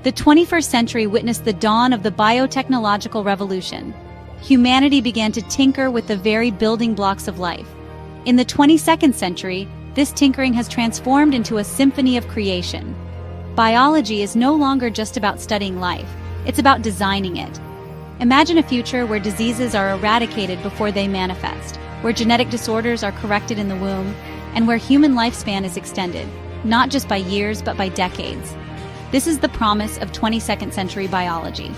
The 21st century witnessed the dawn of the biotechnological revolution. Humanity began to tinker with the very building blocks of life. In the 22nd century, this tinkering has transformed into a symphony of creation. Biology is no longer just about studying life, it's about designing it. Imagine a future where diseases are eradicated before they manifest, where genetic disorders are corrected in the womb, and where human lifespan is extended, not just by years but by decades. This is the promise of 22nd century biology.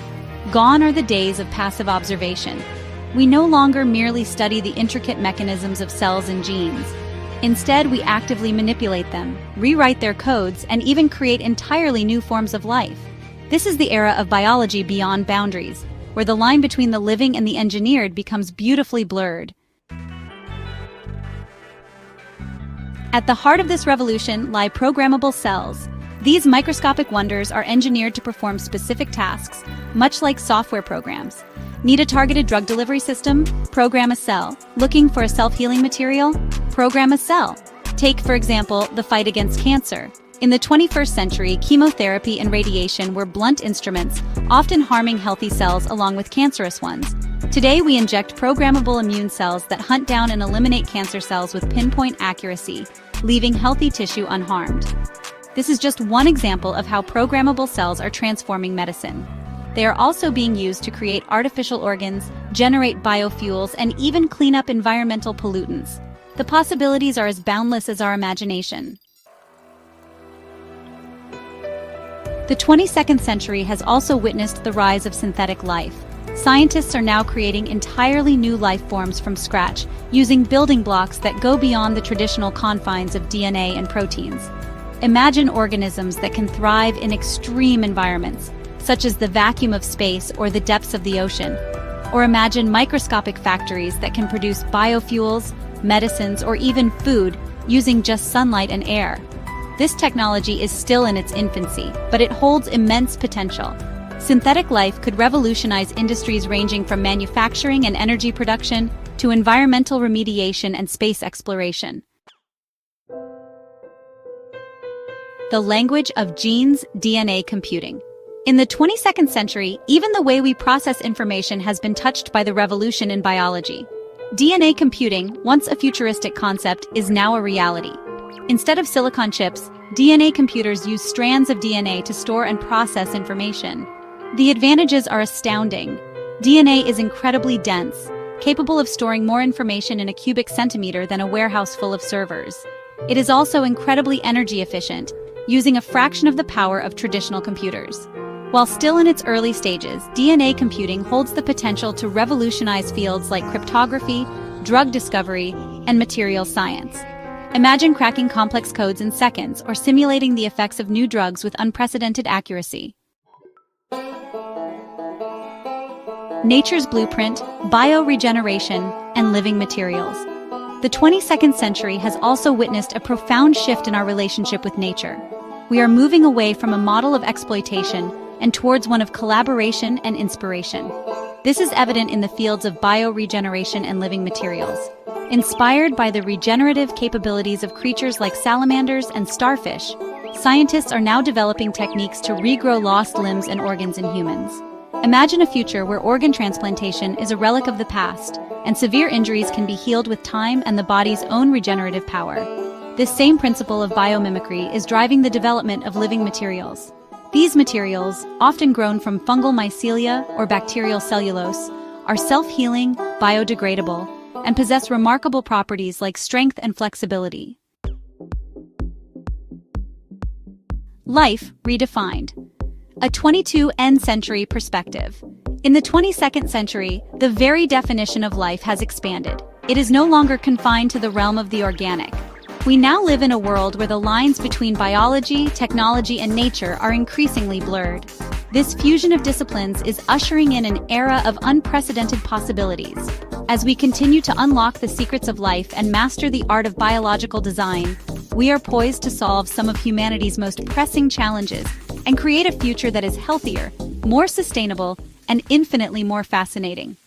Gone are the days of passive observation. We no longer merely study the intricate mechanisms of cells and genes. Instead, we actively manipulate them, rewrite their codes, and even create entirely new forms of life. This is the era of biology beyond boundaries, where the line between the living and the engineered becomes beautifully blurred. At the heart of this revolution lie programmable cells. These microscopic wonders are engineered to perform specific tasks, much like software programs. Need a targeted drug delivery system? Program a cell. Looking for a self-healing material? Program a cell. Take, for example, the fight against cancer. In the 21st century, chemotherapy and radiation were blunt instruments, often harming healthy cells along with cancerous ones. Today, we inject programmable immune cells that hunt down and eliminate cancer cells with pinpoint accuracy, leaving healthy tissue unharmed. This is just one example of how programmable cells are transforming medicine. They are also being used to create artificial organs, generate biofuels, and even clean up environmental pollutants. The possibilities are as boundless as our imagination. The 22nd century has also witnessed the rise of synthetic life. Scientists are now creating entirely new life forms from scratch, using building blocks that go beyond the traditional confines of DNA and proteins. Imagine organisms that can thrive in extreme environments, such as the vacuum of space or the depths of the ocean. Or imagine microscopic factories that can produce biofuels, medicines, or even food using just sunlight and air. This technology is still in its infancy, but it holds immense potential. Synthetic life could revolutionize industries ranging from manufacturing and energy production to environmental remediation and space exploration. The language of genes, DNA computing. In the 22nd century, even the way we process information has been touched by the revolution in biology. DNA computing, once a futuristic concept, is now a reality. Instead of silicon chips, DNA computers use strands of DNA to store and process information. The advantages are astounding. DNA is incredibly dense, capable of storing more information in a cubic centimeter than a warehouse full of servers. It is also incredibly energy efficient, using a fraction of the power of traditional computers. While still in its early stages, DNA computing holds the potential to revolutionize fields like cryptography, drug discovery, and materials science. Imagine cracking complex codes in seconds or simulating the effects of new drugs with unprecedented accuracy. Nature's blueprint, bioregeneration, and living materials. The 22nd century has also witnessed a profound shift in our relationship with nature. We are moving away from a model of exploitation and towards one of collaboration and inspiration. This is evident in the fields of bioregeneration and living materials. Inspired by the regenerative capabilities of creatures like salamanders and starfish, scientists are now developing techniques to regrow lost limbs and organs in humans. Imagine a future where organ transplantation is a relic of the past, and severe injuries can be healed with time and the body's own regenerative power. This same principle of biomimicry is driving the development of living materials. These materials, often grown from fungal mycelia or bacterial cellulose, are self-healing, biodegradable, and possess remarkable properties like strength and flexibility. Life redefined. A 22nd century perspective. In the 22nd century, the very definition of life has expanded. It is no longer confined to the realm of the organic. We now live in a world where the lines between biology, technology, and nature are increasingly blurred. This fusion of disciplines is ushering in an era of unprecedented possibilities. As we continue to unlock the secrets of life and master the art of biological design, we are poised to solve some of humanity's most pressing challenges and create a future that is healthier, more sustainable, and infinitely more fascinating.